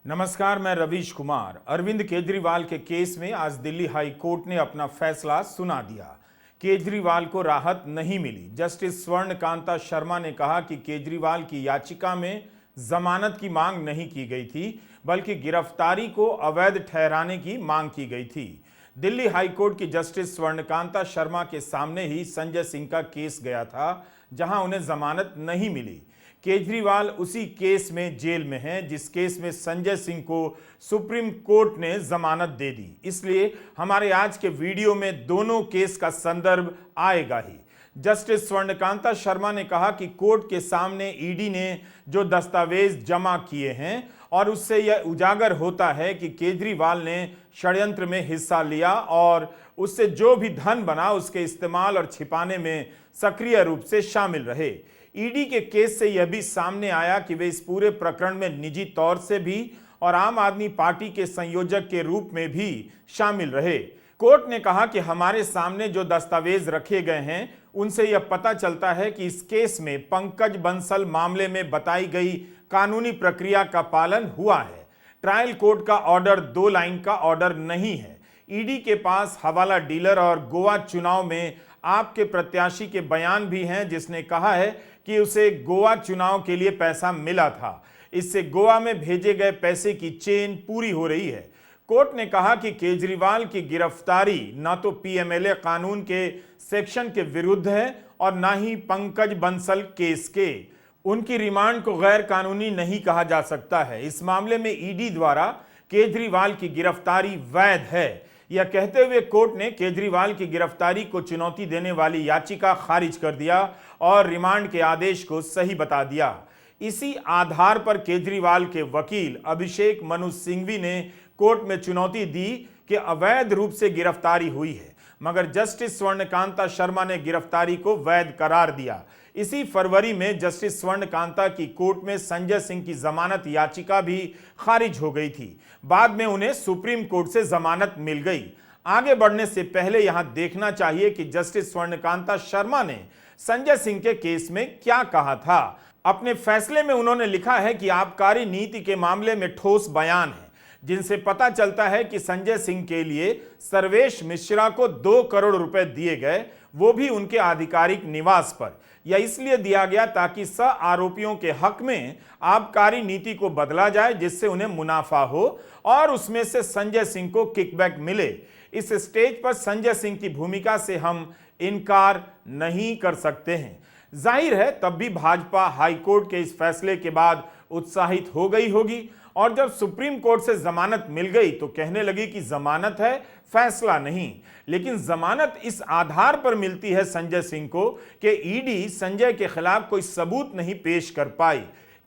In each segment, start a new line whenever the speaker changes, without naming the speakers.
नमस्कार, मैं रवीश कुमार। अरविंद केजरीवाल के केस में आज दिल्ली हाई कोर्ट ने अपना फैसला सुना दिया। केजरीवाल को राहत नहीं मिली। जस्टिस स्वर्णकांता शर्मा ने कहा कि केजरीवाल की याचिका में जमानत की मांग नहीं की गई थी, बल्कि गिरफ्तारी को अवैध ठहराने की मांग की गई थी। दिल्ली हाई कोर्ट की जस्टिस स्वर्णकांता शर्मा के सामने ही संजय सिंह का केस गया था, जहां उन्हें जमानत नहीं मिली। केजरीवाल उसी केस में जेल में हैं जिस केस में संजय सिंह को सुप्रीम कोर्ट ने जमानत दे दी। इसलिए हमारे आज के वीडियो में दोनों केस का संदर्भ आएगा ही। जस्टिस स्वर्णकांता शर्मा ने कहा कि कोर्ट के सामने ईडी ने जो दस्तावेज जमा किए हैं और उससे यह उजागर होता है कि केजरीवाल ने षड्यंत्र में हिस्सा लिया और उससे जो भी धन बना उसके इस्तेमाल और छिपाने में सक्रिय रूप से शामिल रहे। ईडी के केस से यह भी सामने आया कि वे इस पूरे प्रकरण में निजी तौर से भी और आम आदमी पार्टी के संयोजक के रूप में भी शामिल रहे। कोर्ट ने कहा कि हमारे सामने जो दस्तावेज रखे गए हैं उनसे यह पता चलता है कि इस केस में पंकज बंसल मामले में बताई गई कानूनी प्रक्रिया का पालन हुआ है। ट्रायल कोर्ट का ऑर्डर 2 लाइन का ऑर्डर नहीं है। ईडी के पास हवाला डीलर और गोवा चुनाव में आपके प्रत्याशी के बयान भी हैं, जिसने कहा है कि उसे गोवा चुनाव के लिए पैसा मिला था। इससे गोवा में भेजे गए पैसे की चेन पूरी हो रही है। कोर्ट ने कहा कि केजरीवाल की गिरफ्तारी न तो पीएमएलए कानून के सेक्शन के विरुद्ध है और न ही पंकज बंसल केस के। उनकी रिमांड को गैर कानूनी नहीं कहा जा सकता है। इस मामले में ईडी द्वारा केजरीवाल की गिरफ्तारी वैध है। यह कहते हुए कोर्ट ने केजरीवाल की गिरफ्तारी को चुनौती देने वाली याचिका खारिज कर दिया और रिमांड के आदेश को सही बता दिया। इसी आधार पर केजरीवाल के वकील अभिषेक मनु सिंघवी ने कोर्ट में चुनौती दी कि अवैध रूप से गिरफ्तारी हुई है, मगर जस्टिस स्वर्णकांता शर्मा ने गिरफ्तारी को वैध करार दिया। इसी फरवरी में जस्टिस स्वर्णकांता की कोर्ट में संजय सिंह की जमानत याचिका भी खारिज हो गई थी। बाद में उन्हें सुप्रीम कोर्ट से जमानत मिल गई। आगे बढ़ने से पहले यहां देखना चाहिए कि जस्टिस स्वर्णकांता शर्मा ने संजय सिंह के केस में क्या कहा था। अपने फैसले में उन्होंने लिखा है कि आबकारी नीति के मामले में ठोस बयान है, जिनसे पता चलता है कि संजय सिंह के लिए सर्वेश मिश्रा को 2 करोड़ रुपए दिए गए, वो भी उनके आधिकारिक निवास पर। यह इसलिए दिया गया ताकि सह आरोपियों के हक में आबकारी नीति को बदला जाए, जिससे उन्हें मुनाफा हो और उसमें से संजय सिंह को किकबैक मिले। इस स्टेज पर संजय सिंह की भूमिका से हम इनकार नहीं कर सकते हैं। जाहिर है तब भी भाजपा हाईकोर्ट के इस फैसले के बाद उत्साहित हो गई होगी और जब सुप्रीम कोर्ट से जमानत मिल गई तो कहने लगी कि जमानत है, फैसला नहीं। लेकिन जमानत इस आधार पर मिलती है संजय सिंह को कि ईडी संजय के खिलाफ कोई सबूत नहीं पेश कर पाई।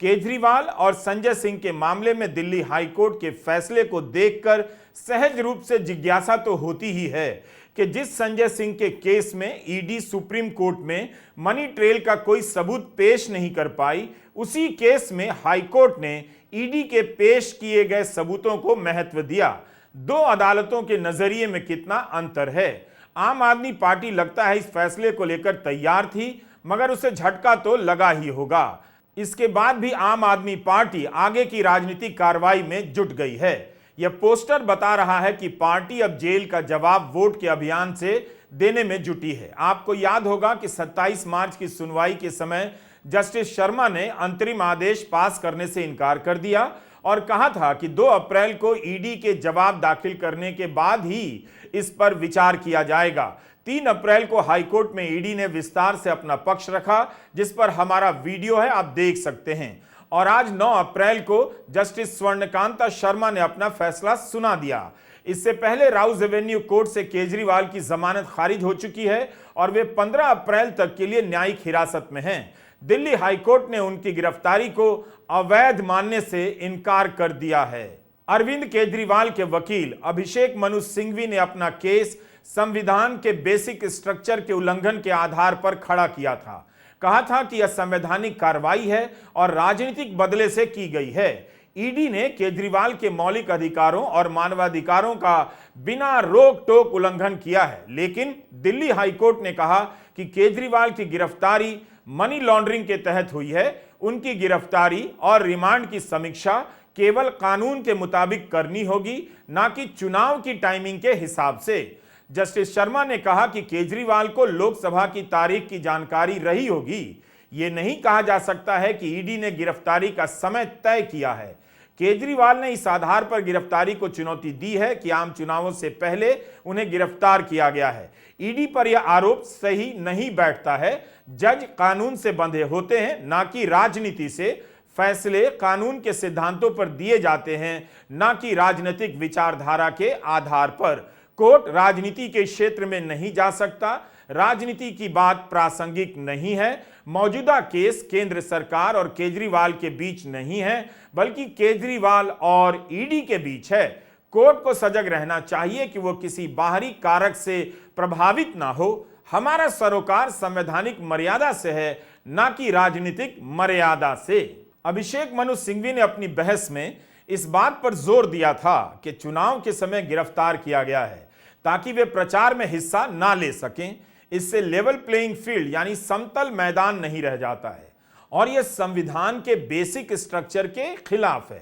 केजरीवाल और संजय सिंह के मामले में दिल्ली हाईकोर्ट के फैसले को देखकर सहज रूप से जिज्ञासा तो होती ही है कि जिस संजय सिंह के केस में ईडी सुप्रीम कोर्ट में मनी ट्रेल का कोई सबूत पेश नहीं कर पाई, उसी केस में हाईकोर्ट ने ईडी के पेश किए गए सबूतों को महत्व दिया। 2 अदालतों के नजरिए में कितना अंतर है। आम आदमी पार्टी लगता है इस फैसले को लेकर तैयार थी, मगर उसे झटका तो लगा ही होगा। इसके बाद भी आम आदमी पार्टी आगे की राजनीतिक कार्रवाई में जुट गई है। यह पोस्टर बता रहा है कि पार्टी अब जेल का जवाब वोट के अभियान से देने में जुटी है। आपको याद होगा कि 27 मार्च की सुनवाई के समय जस्टिस शर्मा ने अंतरिम आदेश पास करने से इनकार कर दिया और कहा था कि 2 अप्रैल को ईडी के जवाब दाखिल करने के बाद ही इस पर विचार किया जाएगा। 3 अप्रैल को हाईकोर्ट में ईडी ने विस्तार से अपना पक्ष रखा, जिस पर हमारा वीडियो है, आप देख सकते हैं। और आज 9 अप्रैल को जस्टिस स्वर्णकांता शर्मा ने अपना फैसला सुना दिया। इससे पहले राउज एवेन्यू कोर्ट से केजरीवाल की जमानत खारिज हो चुकी है और वे 15 अप्रैल तक के लिए न्यायिक हिरासत में हैं। दिल्ली हाईकोर्ट ने उनकी गिरफ्तारी को अवैध मानने से इनकार कर दिया है। अरविंद केजरीवाल के वकील अभिषेक मनु सिंघवी ने अपना केस संविधान के बेसिक स्ट्रक्चर के उल्लंघन के आधार पर खड़ा किया था। कहा था कि यह संवैधानिक कार्रवाई है और राजनीतिक बदले से की गई है। ईडी ने केजरीवाल के मौलिक अधिकारों और मानवाधिकारों का बिना रोक टोक उल्लंघन किया है, लेकिन दिल्ली हाईकोर्ट ने कहा कि केजरीवाल की गिरफ्तारी मनी लॉन्ड्रिंग के तहत हुई है। उनकी गिरफ्तारी और रिमांड की समीक्षा केवल कानून के मुताबिक करनी होगी, ना कि चुनाव की टाइमिंग के हिसाब से। जस्टिस शर्मा ने कहा कि केजरीवाल को लोकसभा की तारीख की जानकारी रही होगी। यह नहीं कहा जा सकता है कि ईडी ने गिरफ्तारी का समय तय किया है। केजरीवाल ने इस आधार पर गिरफ्तारी को चुनौती दी है कि आम चुनावों से पहले उन्हें गिरफ्तार किया गया है। ईडी पर यह आरोप सही नहीं बैठता है। जज कानून से बंधे होते हैं, ना कि राजनीति से। फैसले कानून के सिद्धांतों पर दिए जाते हैं, ना कि राजनीतिक विचारधारा के आधार पर। कोर्ट राजनीति के क्षेत्र में नहीं जा सकता। राजनीति की बात प्रासंगिक नहीं है। मौजूदा केस केंद्र सरकार और केजरीवाल के बीच नहीं है, बल्कि केजरीवाल और ईडी के बीच है। कोर्ट को सजग रहना चाहिए कि वो किसी बाहरी कारक से प्रभावित ना हो। हमारा सरोकार संवैधानिक मर्यादा से है, ना कि राजनीतिक मर्यादा से। अभिषेक मनु सिंघवी ने अपनी बहस में इस बात पर जोर दिया था कि चुनाव के समय गिरफ्तार किया गया है ताकि वे प्रचार में हिस्सा ना ले सकें। इससे लेवल प्लेइंग फील्ड यानी समतल मैदान नहीं रह जाता है और यह संविधान के बेसिक स्ट्रक्चर के खिलाफ है।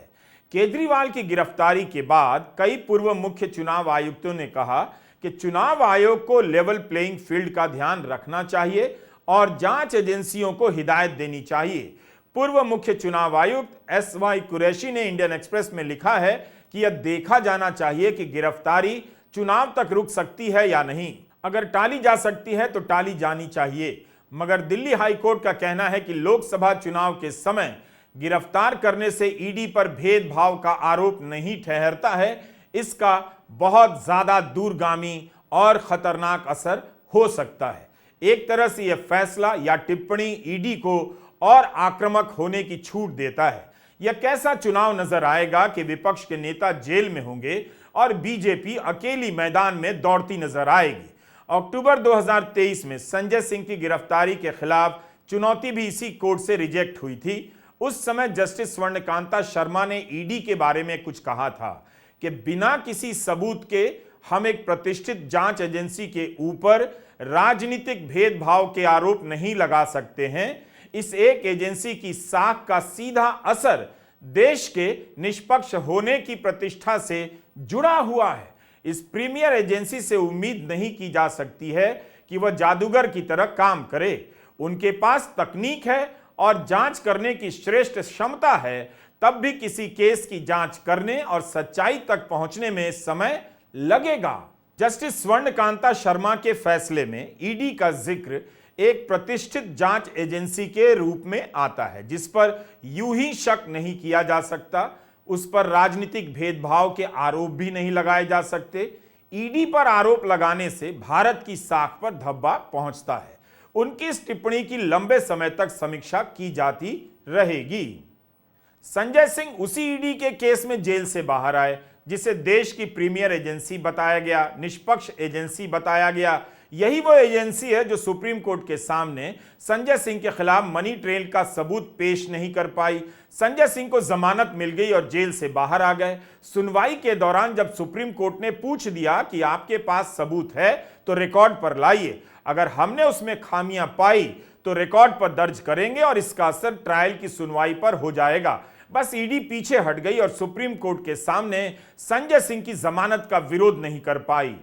केजरीवाल की गिरफ्तारी के बाद कई पूर्व मुख्य चुनाव आयुक्तों ने कहा कि चुनाव आयोग को लेवल प्लेइंग फील्ड का ध्यान रखना चाहिए और जांच एजेंसियों को हिदायत देनी चाहिए। पूर्व मुख्य चुनाव आयुक्त एस.वाई. कुरैशी ने इंडियन एक्सप्रेस में लिखा है कि यह देखा जाना चाहिए कि गिरफ्तारी चुनाव तक रुक सकती है या नहीं। अगर टाली जा सकती है तो टाली जानी चाहिए। मगर दिल्ली हाई कोर्ट का कहना है कि लोकसभा चुनाव के समय गिरफ्तार करने से ईडी पर भेदभाव का आरोप नहीं ठहरता है। इसका बहुत ज्यादा दूरगामी और खतरनाक असर हो सकता है। एक तरह से यह फैसला या टिप्पणी ईडी को और आक्रामक होने की छूट देता है। यह कैसा चुनाव नजर आएगा कि विपक्ष के नेता जेल में होंगे और बीजेपी अकेली मैदान में दौड़ती नजर आएगी। अक्टूबर 2023 में संजय सिंह की गिरफ्तारी के खिलाफ चुनौती भी इसी कोर्ट से रिजेक्ट हुई थी। उस समय जस्टिस स्वर्णकांता शर्मा ने ईडी के बारे में कुछ कहा था कि बिना किसी सबूत के हम एक प्रतिष्ठित जांच एजेंसी के ऊपर राजनीतिक भेदभाव के आरोप नहीं लगा सकते हैं। इस एक एजेंसी की साख का सीधा असर देश के निष्पक्ष होने की प्रतिष्ठा से जुड़ा हुआ है। इस प्रीमियर एजेंसी से उम्मीद नहीं की जा सकती है कि वह जादूगर की तरह काम करे। उनके पास तकनीक है और जांच करने की श्रेष्ठ क्षमता है, तब भी किसी केस की जांच करने और सच्चाई तक पहुंचने में समय लगेगा। जस्टिस स्वर्णकांता शर्मा के फैसले में ईडी का जिक्र एक प्रतिष्ठित जांच एजेंसी के रूप में आता है, जिस पर यूं ही शक नहीं किया जा सकता। उस पर राजनीतिक भेदभाव के आरोप भी नहीं लगाए जा सकते। ईडी पर आरोप लगाने से भारत की साख पर धब्बा पहुंचता है। उनकी इस टिप्पणी की लंबे समय तक समीक्षा की जाती रहेगी। संजय सिंह उसी ईडी के केस में जेल से बाहर आए जिसे देश की प्रीमियर एजेंसी बताया गया, निष्पक्ष एजेंसी बताया गया। यही वो एजेंसी है जो सुप्रीम कोर्ट के सामने संजय सिंह के खिलाफ मनी ट्रेल का सबूत पेश नहीं कर पाई। संजय सिंह को जमानत मिल गई और जेल से बाहर आ गए। सुनवाई के दौरान जब सुप्रीम कोर्ट ने पूछ दिया कि आपके पास सबूत है तो रिकॉर्ड पर लाइए, अगर हमने उसमें खामियां पाई तो रिकॉर्ड पर दर्ज करेंगे और इसका असर ट्रायल की सुनवाई पर हो जाएगा। बस ईडी पीछे हट गई और सुप्रीम कोर्ट के सामने संजय सिंह की जमानत का विरोध नहीं कर पाई।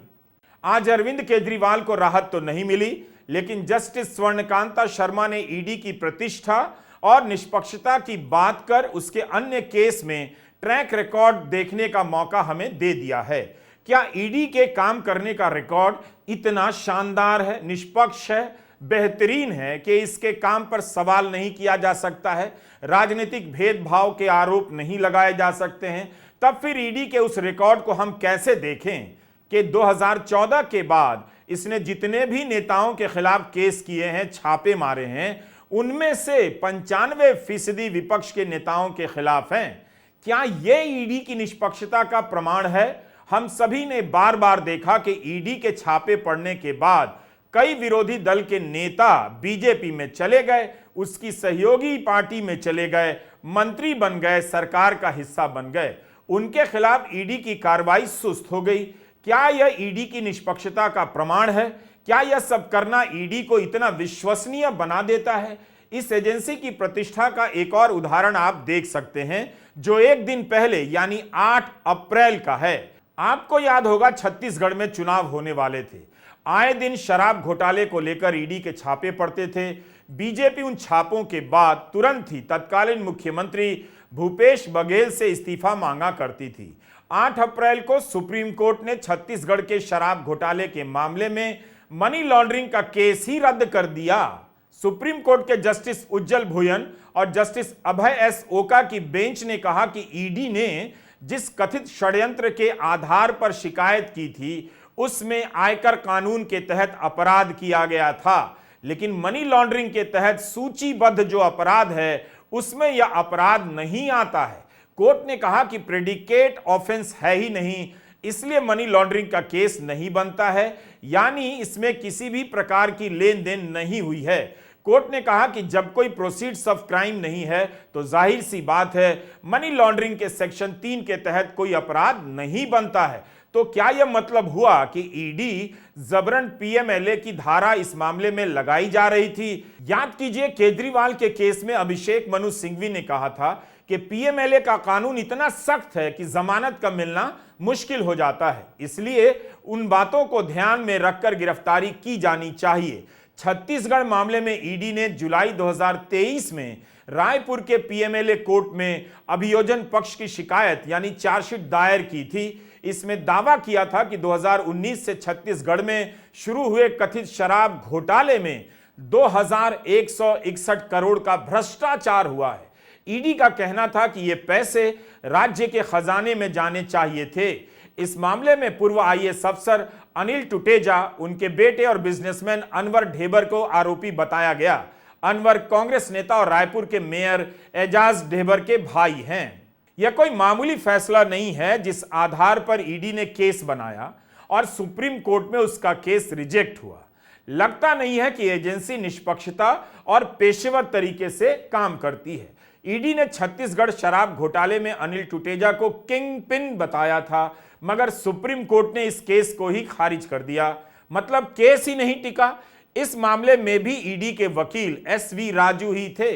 आज अरविंद केजरीवाल को राहत तो नहीं मिली, लेकिन जस्टिस स्वर्णकांता शर्मा ने ईडी की प्रतिष्ठा और निष्पक्षता की बात कर उसके अन्य केस में ट्रैक रिकॉर्ड देखने का मौका हमें दे दिया है। क्या ईडी के काम करने का रिकॉर्ड इतना शानदार है, निष्पक्ष है, बेहतरीन है कि इसके काम पर सवाल नहीं किया जा सकता है, राजनीतिक भेदभाव के आरोप नहीं लगाए जा सकते हैं? तब फिर ईडी के उस रिकॉर्ड को हम कैसे देखें कि 2014 के बाद इसने जितने भी नेताओं के खिलाफ केस किए हैं, छापे मारे हैं, उनमें से 95% विपक्ष के नेताओं के खिलाफ हैं। क्या यह ईडी की निष्पक्षता का प्रमाण है? हम सभी ने बार बार देखा कि ईडी के छापे पड़ने के बाद कई विरोधी दल के नेता बीजेपी में चले गए, उसकी सहयोगी पार्टी में चले गए, मंत्री बन गए, सरकार का हिस्सा बन गए। उनके खिलाफ ईडी की कार्रवाई सुस्त हो गई। क्या यह ईडी की निष्पक्षता का प्रमाण है? क्या यह सब करना ईडी को इतना विश्वसनीय बना देता है? इस एजेंसी की प्रतिष्ठा का एक और उदाहरण आप देख सकते हैं जो एक दिन पहले यानी 8 अप्रैल का है। आपको याद होगा छत्तीसगढ़ में चुनाव होने वाले थे। आए दिन शराब घोटाले को लेकर ईडी के छापे पड़ते थे। बीजेपी उन छापों के बाद तुरंत ही तत्कालीन मुख्यमंत्री भूपेश बघेल से इस्तीफा मांगा करती थी। 8 अप्रैल को सुप्रीम कोर्ट ने छत्तीसगढ़ के शराब घोटाले के मामले में मनी लॉन्ड्रिंग का केस ही रद्द कर दिया। सुप्रीम कोर्ट के जस्टिस उज्जवल भुयन और जस्टिस अभय एस ओका की बेंच ने कहा कि ईडी ने जिस कथित षड्यंत्र के आधार पर शिकायत की थी उसमें आयकर कानून के तहत अपराध किया गया था, लेकिन मनी लॉन्ड्रिंग के तहत सूचीबद्ध जो अपराध है उसमें यह अपराध नहीं आता है। कोर्ट ने कहा कि प्रेडिकेट ऑफेंस है ही नहीं, इसलिए मनी लॉन्ड्रिंग का केस नहीं बनता है, यानी इसमें किसी भी प्रकार की लेन देन नहीं हुई है। कोर्ट ने कहा कि जब कोई प्रोसीड्स ऑफ क्राइम नहीं है तो जाहिर सी बात है मनी लॉन्ड्रिंग के सेक्शन 3 के तहत कोई अपराध नहीं बनता है। तो क्या यह मतलब हुआ कि ईडी जबरन पीएमएलए की धारा इस मामले में लगाई जा रही थी? याद कीजिए, केजरीवाल के केस में अभिषेक मनु सिंघवी ने कहा था कि पीएमएलए का कानून इतना सख्त है कि जमानत का मिलना मुश्किल हो जाता है, इसलिए उन बातों को ध्यान में रखकर गिरफ्तारी की जानी चाहिए। छत्तीसगढ़ मामले में ईडी ने जुलाई 2023 में रायपुर के पीएमएलए कोर्ट में अभियोजन पक्ष की शिकायत यानी चार्जशीट दायर की थी। इसमें दावा किया था कि 2019 से छत्तीसगढ़ में शुरू हुए कथित शराब घोटाले में 2161 करोड़ का भ्रष्टाचार हुआ है। ईडी का कहना था कि ये पैसे राज्य के खजाने में जाने चाहिए थे। इस मामले में पूर्व आईएएस अफसर अनिल टुटेजा, उनके बेटे और बिजनेसमैन अनवर ढेबर को आरोपी बताया गया। अनवर कांग्रेस नेता और रायपुर के मेयर एजाज ढेबर के भाई हैं। यह कोई मामूली फैसला नहीं है जिस आधार पर ईडी ने केस बनाया और सुप्रीम कोर्ट में उसका केस रिजेक्ट हुआ। लगता नहीं है कि एजेंसी निष्पक्षता और पेशेवर तरीके से काम करती है। ईडी ने छत्तीसगढ़ शराब घोटाले में अनिल टुटेजा को किंग पिन बताया था, मगर सुप्रीम कोर्ट ने इस केस को ही खारिज कर दिया। मतलब केस ही नहीं टिका। इस मामले में भी ईडी के वकील एसवी राजू ही थे।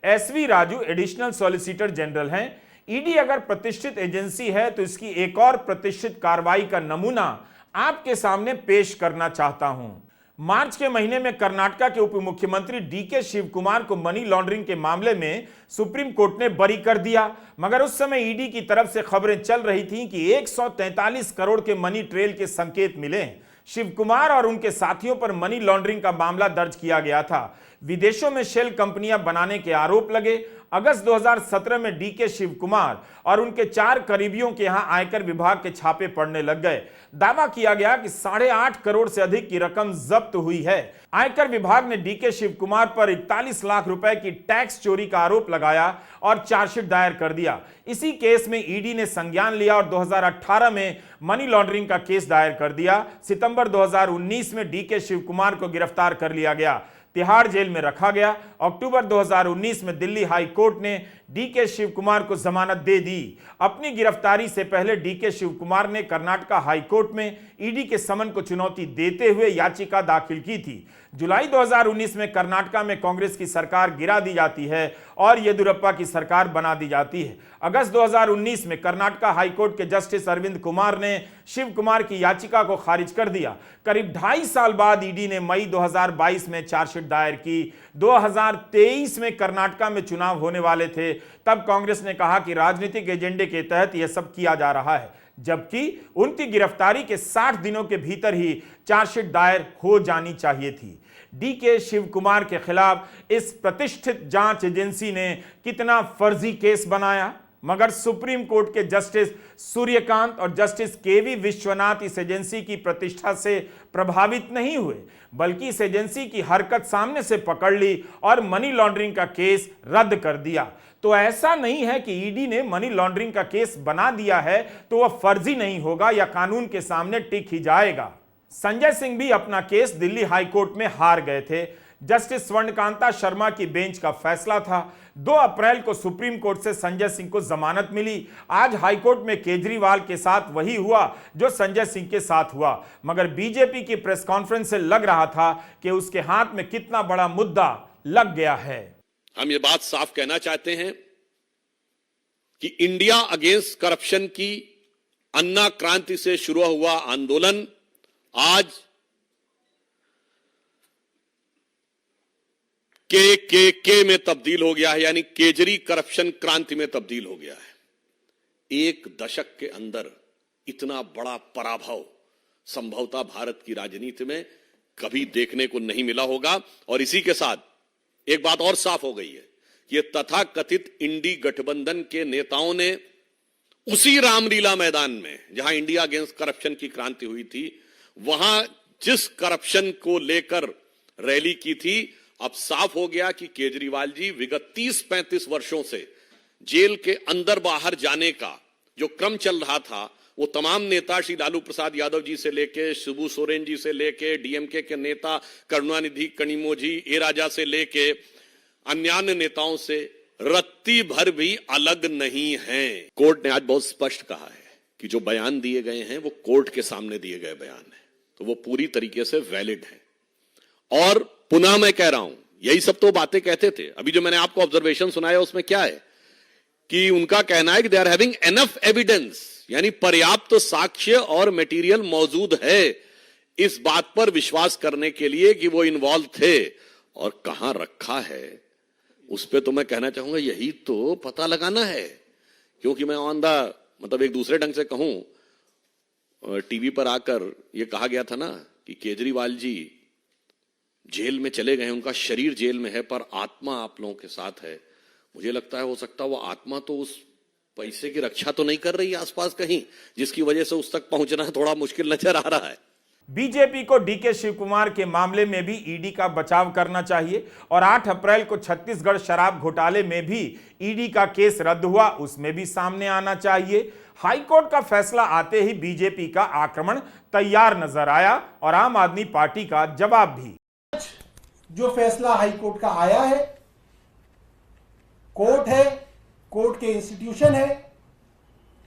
SV Raju additional solicitor general हैं। ईडी अगर प्रतिष्ठित एजेंसी है तो इसकी एक और प्रतिष्ठित कार्रवाई का नमूना आपके सामने पेश करना चाहता हूं। मार्च के महीने में कर्नाटक के उप मुख्यमंत्री डीके शिव कुमार को मनी लॉन्ड्रिंग के मामले में सुप्रीम कोर्ट ने बरी कर दिया, मगर उस समय ईडी की तरफ से खबरें चल रही थीं कि 143 करोड़ के मनी ट्रेल के संकेत मिले। शिव कुमार और उनके साथियों पर मनी लॉन्ड्रिंग का मामला दर्ज किया गया था। विदेशों में शेल कंपनियां बनाने के आरोप लगे। अगस्त 2017 में डीके शिव कुमार और उनके 4 करीबियों के यहां आयकर विभाग के छापे पड़ने लग गए। दावा किया गया कि 8.5 करोड़ से अधिक की रकम जब्त हुई है। आयकर विभाग ने डीके शिव कुमार पर 41 लाख रुपए की टैक्स चोरी का आरोप लगाया और चार्जशीट दायर कर दिया। इसी केस में ईडी ने संज्ञान लिया और 2018 में मनी लॉन्ड्रिंग का केस दायर कर दिया। सितंबर 2019 में डीके शिव कुमार को गिरफ्तार कर लिया गया, तिहाड़ जेल में रखा गया। अक्टूबर 2019 में दिल्ली हाई कोर्ट ने डीके शिव कुमार को जमानत दे दी। अपनी गिरफ्तारी से पहले डीके शिव कुमार ने कर्नाटक हाई कोर्ट में ईडी के समन को चुनौती देते हुए याचिका दाखिल की थी। जुलाई 2019 में कर्नाटक में कांग्रेस की सरकार गिरा दी जाती है और येदियुरप्पा की सरकार बना दी जाती है। अगस्त 2019 में कर्नाटक हाई कोर्ट के जस्टिस अरविंद कुमार ने शिव कुमार की याचिका को खारिज कर दिया। करीब 2.5 साल बाद ईडी ने मई 2022 में चार्जशीट दायर की। 2023 में कर्नाटक में चुनाव होने वाले थे, तब कांग्रेस ने कहा कि राजनीतिक एजेंडे के तहत यह सब किया जा रहा है, जबकि उनकी गिरफ्तारी के 60 दिनों के भीतर ही चार्जशीट दायर हो जानी चाहिए थी। डीके शिव कुमार के खिलाफ इस प्रतिष्ठित जांच एजेंसी ने कितना फर्जी केस बनाया, मगर सुप्रीम कोर्ट के जस्टिस सूर्यकांत और जस्टिस केवी विश्वनाथ इस एजेंसी की प्रतिष्ठा से प्रभावित नहीं हुए, बल्कि इस एजेंसी की हरकत सामने से पकड़ ली और मनी लॉन्ड्रिंग का केस रद्द कर दिया। तो ऐसा नहीं है कि ईडी ने मनी लॉन्ड्रिंग का केस बना दिया है तो वह फर्जी नहीं होगा या कानून के सामने टिक ही जाएगा। संजय सिंह भी अपना केस दिल्ली हाई कोर्ट में हार गए थे। जस्टिस स्वर्णकांता शर्मा की बेंच का फैसला था। 2 अप्रैल को सुप्रीम कोर्ट से संजय सिंह को जमानत मिली। आज हाईकोर्ट में केजरीवाल के साथ वही हुआ जो संजय सिंह के साथ हुआ, मगर बीजेपी की प्रेस कॉन्फ्रेंस से लग रहा था कि उसके हाथ में कितना बड़ा मुद्दा लग गया है।
हम ये बात साफ कहना चाहते हैं कि इंडिया अगेंस्ट करप्शन की अन्ना क्रांति से शुरू हुआ आंदोलन आज के में तब्दील हो गया है, यानी केजरी करप्शन क्रांति में तब्दील हो गया है। एक दशक के अंदर इतना बड़ा पराभव संभवतः भारत की राजनीति में कभी देखने को नहीं मिला होगा। और इसी के साथ एक बात और साफ हो गई है कि ये तथाकथित इंडी गठबंधन के नेताओं ने उसी रामलीला मैदान में जहां इंडिया अगेंस्ट करप्शन की क्रांति हुई थी, वहां जिस करप्शन को लेकर रैली की थी, अब साफ हो गया कि केजरीवाल जी विगत 30-35 वर्षों से जेल के अंदर बाहर जाने का जो क्रम चल रहा था, वो तमाम नेता श्री लालू प्रसाद यादव जी से लेके शिबू सोरेन जी से लेके डीएमके के नेता करुणानिधि कनिमोझी ए राजा से लेके अन्य नेताओं से रत्ती भर भी अलग नहीं है। कोर्ट ने आज बहुत स्पष्ट कहा है कि जो बयान दिए गए हैं वो कोर्ट के सामने दिए गए बयान है, तो वो पूरी तरीके से वैलिड है। और पुनः मैं कह रहा हूं, यही सब तो बातें कहते थे। अभी जो मैंने आपको ऑब्जर्वेशन सुनाया उसमें क्या है कि उनका कहना है कि they are having enough evidence, यानी पर्याप्त साक्ष्य और मटेरियल मौजूद है इस बात पर विश्वास करने के लिए कि वो इन्वॉल्व थे। और कहां रखा है उस पे तो मैं कहना चाहूंगा यही तो पता लगाना है। क्योंकि मैं ऑन द मतलब एक दूसरे ढंग से कहूं, टीवी पर आकर यह कहा गया था ना कि केजरीवाल जी जेल में चले गए, उनका शरीर जेल में है पर आत्मा आप लोगों के साथ है। मुझे लगता है हो सकता है वो आत्मा तो उस पैसे की रक्षा तो नहीं कर रही है आसपास कहीं, जिसकी वजह से उस तक पहुंचना थोड़ा मुश्किल नजर आ रहा है।
बीजेपी को डीके शिवकुमार के मामले में भी ईडी का बचाव करना चाहिए और 8 अप्रैल को छत्तीसगढ़ शराब घोटाले में भी ईडी का केस रद्द हुआ, उसमें भी सामने आना चाहिए। हाईकोर्ट का फैसला आते ही बीजेपी का आक्रमण तैयार नजर आया और आम आदमी पार्टी का जवाब भी।
जो फैसला हाईकोर्ट का आया है, कोर्ट है, कोर्ट के इंस्टीट्यूशन है,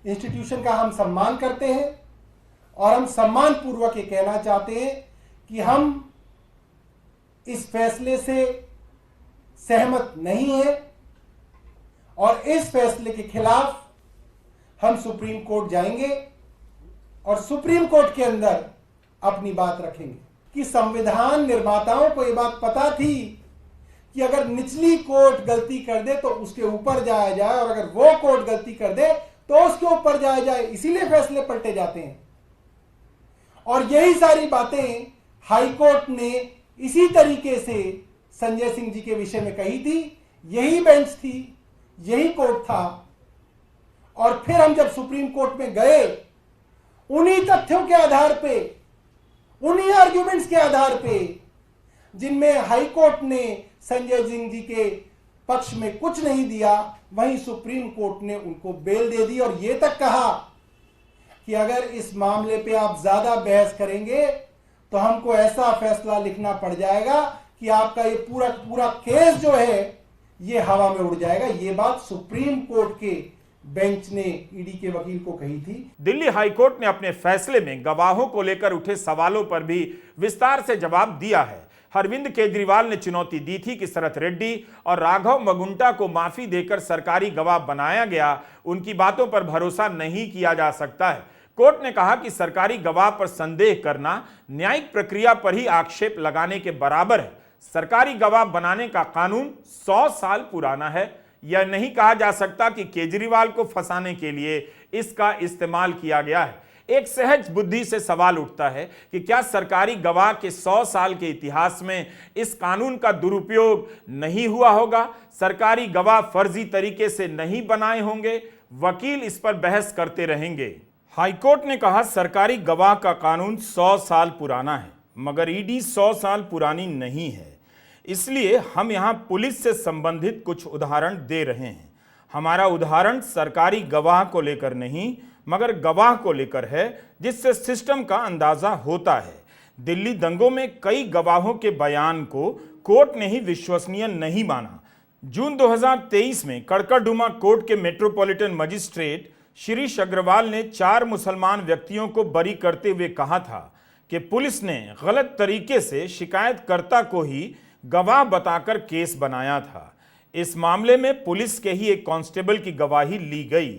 इंस्टीट्यूशन का हम सम्मान करते हैं और हम सम्मान पूर्वक ये कहना चाहते हैं कि हम इस फैसले से सहमत नहीं हैं और इस फैसले के खिलाफ हम सुप्रीम कोर्ट जाएंगे और सुप्रीम कोर्ट के अंदर अपनी बात रखेंगे। कि संविधान निर्माताओं को ये बात पता थी कि अगर निचली कोर्ट गलती कर दे तो उसके ऊपर जाया जाए और अगर वो कोर्ट गलती कर दे तो उसके ऊपर जाया जाए, इसीलिए फैसले पलटे जाते हैं। और यही सारी बातें हाईकोर्ट ने इसी तरीके से संजय सिंह जी के विषय में कही थी। यही बेंच थी, यही कोर्ट था। और फिर हम जब सुप्रीम कोर्ट में गए, उन्हीं तथ्यों के आधार पे, उन्हीं आर्ग्यूमेंट्स के आधार पे जिनमें हाईकोर्ट ने संजय सिंह जी के पक्ष में कुछ नहीं दिया, वहीं सुप्रीम कोर्ट ने उनको बेल दे दी और यह तक कहा कि अगर इस मामले पे आप ज्यादा बहस करेंगे तो हमको ऐसा फैसला लिखना पड़ जाएगा कि आपका ये पूरा पूरा केस जो है ये हवा में उड़ जाएगा। ये बात सुप्रीम कोर्ट के बेंच ने ईडी के वकील को कही थी।
दिल्ली हाईकोर्ट ने अपने फैसले में गवाहों को लेकर उठे सवालों पर भी विस्तार से जवाब दिया है। अरविंद केजरीवाल ने चुनौती दी थी कि शरत रेड्डी और राघव मगुंटा को माफी देकर सरकारी गवाह बनाया गया, उनकी बातों पर भरोसा नहीं किया जा सकता है। कोर्ट ने कहा कि सरकारी गवाह पर संदेह करना न्यायिक प्रक्रिया पर ही आक्षेप लगाने के बराबर है। सरकारी गवाह बनाने का कानून 100 साल पुराना है। यह नहीं कहा जा सकता कि केजरीवाल को फंसाने के लिए इसका इस्तेमाल किया गया है। एक सहज बुद्धि से सवाल उठता है कि क्या सरकारी गवाह के 100 साल के इतिहास में इस कानून का दुरुपयोग नहीं हुआ होगा? सरकारी गवाह फर्जी तरीके से नहीं बनाए होंगे? वकील इस पर बहस करते रहेंगे। हाईकोर्ट ने कहा सरकारी गवाह का कानून 100 साल पुराना है, मगर ईडी 100 साल पुरानी नहीं है। इसलिए हम यहां पुलिस से संबंधित कुछ उदाहरण दे रहे हैं। हमारा उदाहरण सरकारी गवाह को लेकर नहीं, मगर गवाह को लेकर है, जिससे सिस्टम का अंदाजा होता है। दिल्ली दंगों में कई गवाहों के बयान को कोर्ट ने ही विश्वसनीय नहीं माना। जून 2023 में कड़कड़डुमा कोर्ट के मेट्रोपॉलिटन मजिस्ट्रेट शिरीष अग्रवाल ने 4 मुसलमान व्यक्तियों को बरी करते हुए कहा था कि पुलिस ने गलत तरीके से शिकायतकर्ता को ही गवाह बताकर केस बनाया था। इस मामले में पुलिस के ही एक कांस्टेबल की गवाही ली गई।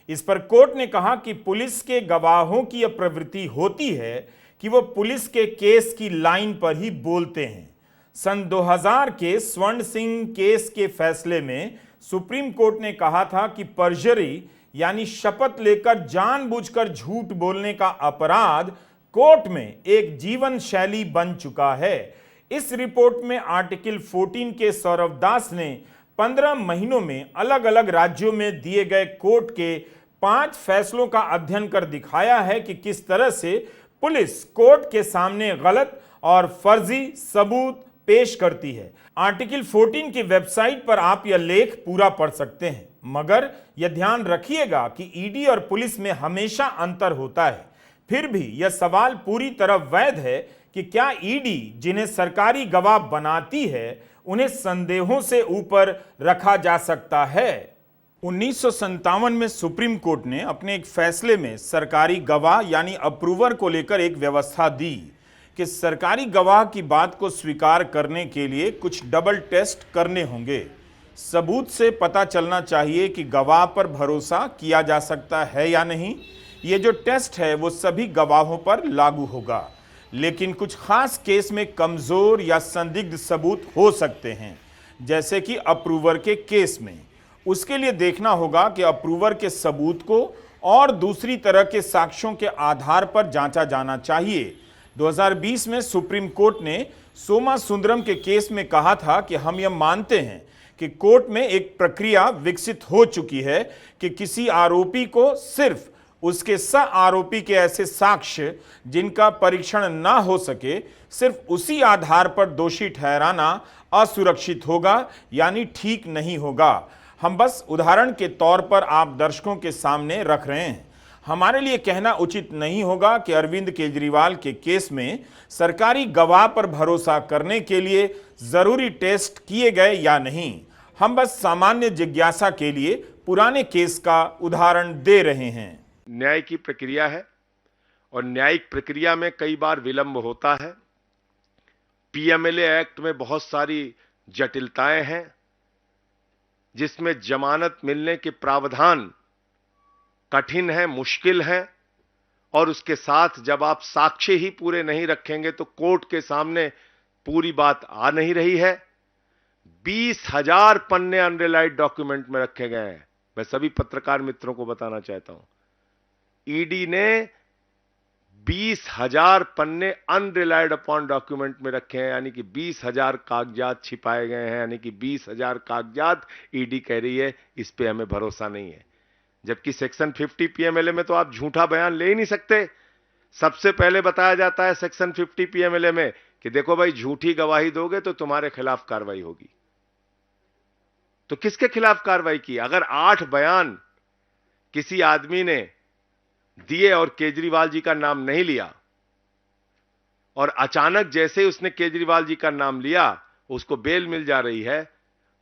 इस पर कोर्ट ने कहा कि पुलिस के गवाहों की यह प्रवृत्ति होती है कि वो पुलिस के केस की लाइन पर ही बोलते हैं। सन 2000 के स्वर्ण सिंह केस के फैसले में सुप्रीम कोर्ट ने कहा था कि परजरी यानी शपथ लेकर जानबूझकर झूठ बोलने का अपराध कोर्ट में एक जीवन शैली बन चुका है। इस रिपोर्ट में आर्टिकल 14 के सौरभ दास ने 15 महीनों में अलग अलग राज्यों में दिए गए कोर्ट के 5 फैसलों का अध्ययन कर दिखाया है कि किस तरह से पुलिस कोर्ट के सामने गलत और फर्जी सबूत पेश करती है। आर्टिकल 14 की वेबसाइट पर आप यह लेख पूरा पढ़ सकते हैं, मगर यह ध्यान रखिएगा कि ईडी और पुलिस में हमेशा अंतर होता है। फिर भी यह सवाल पूरी तरह वैध है कि क्या ईडी जिन्हें सरकारी गवाह बनाती है उन्हें संदेहों से ऊपर रखा जा सकता है। 1957 में सुप्रीम कोर्ट ने अपने एक फैसले में सरकारी गवाह यानी अप्रूवर को लेकर एक व्यवस्था दी कि सरकारी गवाह की बात को स्वीकार करने के लिए कुछ डबल टेस्ट करने होंगे। सबूत से पता चलना चाहिए कि गवाह पर भरोसा किया जा सकता है या नहीं। ये जो टेस्ट है वो सभी गवाहों पर लागू होगा, लेकिन कुछ खास केस में कमजोर या संदिग्ध सबूत हो सकते हैं, जैसे कि अप्रूवर के केस में। उसके लिए देखना होगा कि अप्रूवर के सबूत को और दूसरी तरह के साक्ष्यों के आधार पर जांचा जाना चाहिए। 2020 में सुप्रीम कोर्ट ने सोमा सुंदरम के केस में कहा था कि हम यह मानते हैं कि कोर्ट में एक प्रक्रिया विकसित हो चुकी है कि किसी आरोपी को सिर्फ उसके सह आरोपी के ऐसे साक्ष्य जिनका परीक्षण ना हो सके, सिर्फ उसी आधार पर दोषी ठहराना असुरक्षित होगा, यानी ठीक नहीं होगा। हम बस उदाहरण के तौर पर आप दर्शकों के सामने रख रहे हैं। हमारे लिए कहना उचित नहीं होगा कि अरविंद केजरीवाल के केस में सरकारी गवाह पर भरोसा करने के लिए जरूरी टेस्ट किए गए या नहीं। हम बस सामान्य जिज्ञासा के लिए पुराने केस का उदाहरण दे रहे हैं।
न्याय की प्रक्रिया है और न्यायिक प्रक्रिया में कई बार विलंब होता है। पीएमएलए एक्ट में बहुत सारी जटिलताएं हैं, जिसमें जमानत मिलने के प्रावधान कठिन है, मुश्किल है, और उसके साथ जब आप साक्ष्य ही पूरे नहीं रखेंगे तो कोर्ट के सामने पूरी बात आ नहीं रही है। 20,000 पन्ने अनरिलाइड डॉक्यूमेंट में रखे गए हैं। मैं सभी पत्रकार मित्रों को बताना चाहता हूं, ईडी ने 20,000 पन्ने अनरिलाइड अपॉन डॉक्यूमेंट में रखे हैं, यानी कि 20,000 कागजात छिपाए गए हैं, यानी कि 20,000 कागजात ईडी कह रही है इस पे हमें भरोसा नहीं है। जबकि सेक्शन 50 पीएमएलए में तो आप झूठा बयान ले ही नहीं सकते। सबसे पहले बताया जाता है सेक्शन 50 पीएमएलए में कि देखो भाई, झूठी गवाही दोगे तो तुम्हारे खिलाफ कार्रवाई होगी। तो किसके खिलाफ कार्रवाई की? अगर 8 बयान किसी आदमी ने दिए और केजरीवाल जी का नाम नहीं लिया, और अचानक जैसे उसने केजरीवाल जी का नाम लिया उसको बेल मिल जा रही है,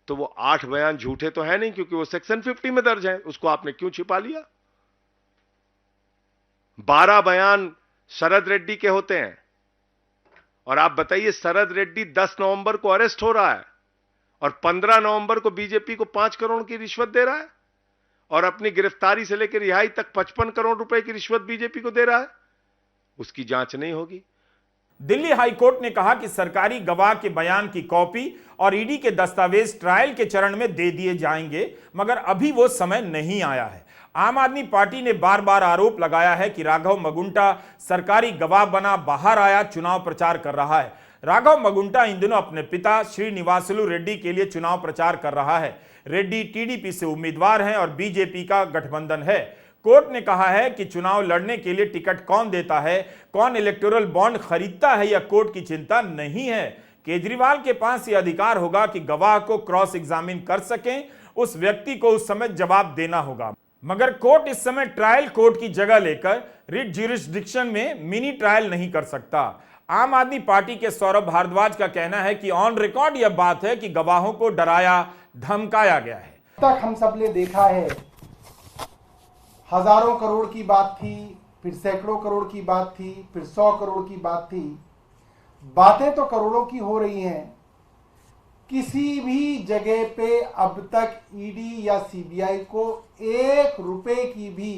तो वो 8 बयान झूठे तो है नहीं, क्योंकि वो सेक्शन 50 में दर्ज है। उसको आपने क्यों छिपा लिया? 12 बयान शरद रेड्डी के होते हैं, और आप बताइए शरद रेड्डी 10 नवंबर को अरेस्ट हो रहा है और 15 नवंबर को बीजेपी को 5 करोड़ की रिश्वत दे रहा है, और अपनी गिरफ्तारी से लेकर रिहाई तक 55 करोड़ रुपए की रिश्वत बीजेपी को दे रहा है। उसकी जांच नहीं होगी।
दिल्ली हाईकोर्ट ने कहा कि सरकारी गवाह के बयान की कॉपी और ईडी के दस्तावेज ट्रायल के चरण में दे दिए जाएंगे, मगर अभी वो समय नहीं आया है। आम आदमी पार्टी ने बार बार आरोप लगाया है कि राघव मगुंटा सरकारी गवाह बना बाहर आया, चुनाव प्रचार कर रहा है। राघव मगुंटा इन दिनों अपने पिता श्रीनिवासलू रेड्डी के लिए चुनाव प्रचार कर रहा है। रेड्डी टीडीपी से उम्मीदवार हैं और बीजेपी का गठबंधन है। कोर्ट ने कहा है कि चुनाव लड़ने के लिए टिकट कौन देता है, कौन इलेक्टोरल बॉन्ड खरीदता है, यह कोर्ट की चिंता नहीं है। केजरीवाल के पास यह अधिकार होगा कि गवाह को क्रॉस एग्जामिन कर सकें, उस व्यक्ति को उस समय जवाब देना होगा। मगर कोर्ट इस समय ट्रायल कोर्ट की जगह लेकर रिट ज्यूरिसडिक्शन में मिनी ट्रायल नहीं कर सकता। आम आदमी पार्टी के सौरभ भारद्वाज का कहना है कि ऑन रिकॉर्ड यह बात है कि गवाहों को डराया धमकाया गया है।
तक हम सब ने देखा है, हजारों करोड़ की बात थी, फिर सैकड़ों करोड़ की बात थी, फिर 100 करोड़ की बात थी। बातें तो करोड़ों की हो रही हैं, किसी भी जगह पे अब तक ईडी या सीबीआई को 1 रुपए की भी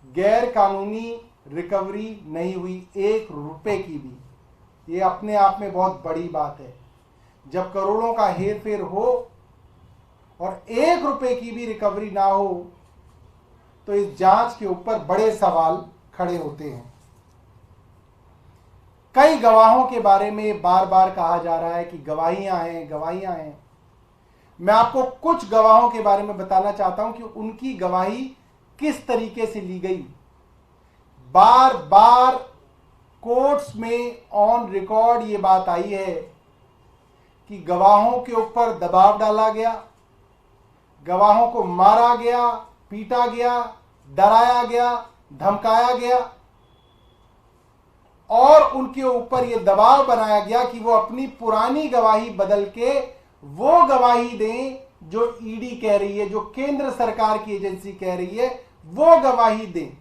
गैर कानूनी रिकवरी नहीं हुई, 1 रुपए की भी। ये अपने आप में बहुत बड़ी बात है। जब करोड़ों का हेरफेर हो और 1 रुपए की भी रिकवरी ना हो तो इस जांच के ऊपर बड़े सवाल खड़े होते हैं। कई गवाहों के बारे में बार बार कहा जा रहा है कि गवाहियां हैं। मैं आपको कुछ गवाहों के बारे में बताना चाहता हूं कि उनकी गवाही किस तरीके से ली गई। बार बार कोर्ट्स में ऑन रिकॉर्ड ये बात आई है कि गवाहों के ऊपर दबाव डाला गया, गवाहों को मारा गया, पीटा गया, डराया गया, धमकाया गया और उनके ऊपर यह दबाव बनाया गया कि वो अपनी पुरानी गवाही बदल के वो गवाही दें जो ईडी कह रही है, जो केंद्र सरकार की एजेंसी कह रही है, वो गवाही दें।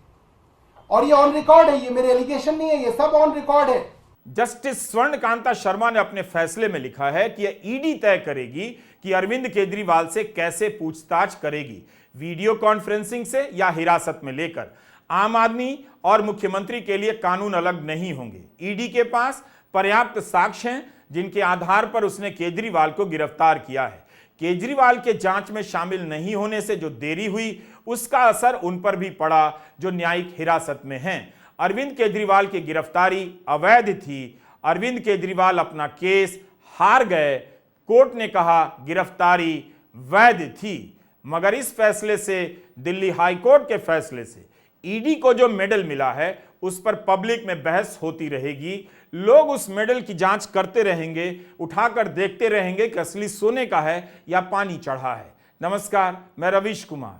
और ये ऑन रिकॉर्ड है, ये मेरे एलिगेशन नहीं है, ये सब ऑन रिकॉर्ड है।
जस्टिस स्वर्णकांता शर्मा ने अपने फैसले में लिखा है कि यह ईडी तय करेगी कि अरविंद केजरीवाल से कैसे पूछताछ करेगी, वीडियो कॉन्फ्रेंसिंग से या हिरासत में लेकर। आम आदमी और मुख्यमंत्री के लिए कानून अलग नहीं होंगे। ईडी के पास पर्याप्त साक्ष्य हैं जिनके आधार पर उसने केजरीवाल को गिरफ्तार किया है। केजरीवाल के जांच में शामिल नहीं होने से जो देरी हुई उसका असर उन पर भी पड़ा जो न्यायिक हिरासत में हैं। अरविंद केजरीवाल की गिरफ्तारी अवैध थी। अरविंद केजरीवाल अपना केस हार गए। कोर्ट ने कहा गिरफ्तारी वैध थी। मगर इस फैसले से, दिल्ली हाई कोर्ट के फैसले से ईडी को जो मेडल मिला है उस पर पब्लिक में बहस होती रहेगी। लोग उस मेडल की जांच करते रहेंगे, उठाकर देखते रहेंगे कि असली सोने का है या पानी चढ़ा है। नमस्कार, मैं रवीश कुमार।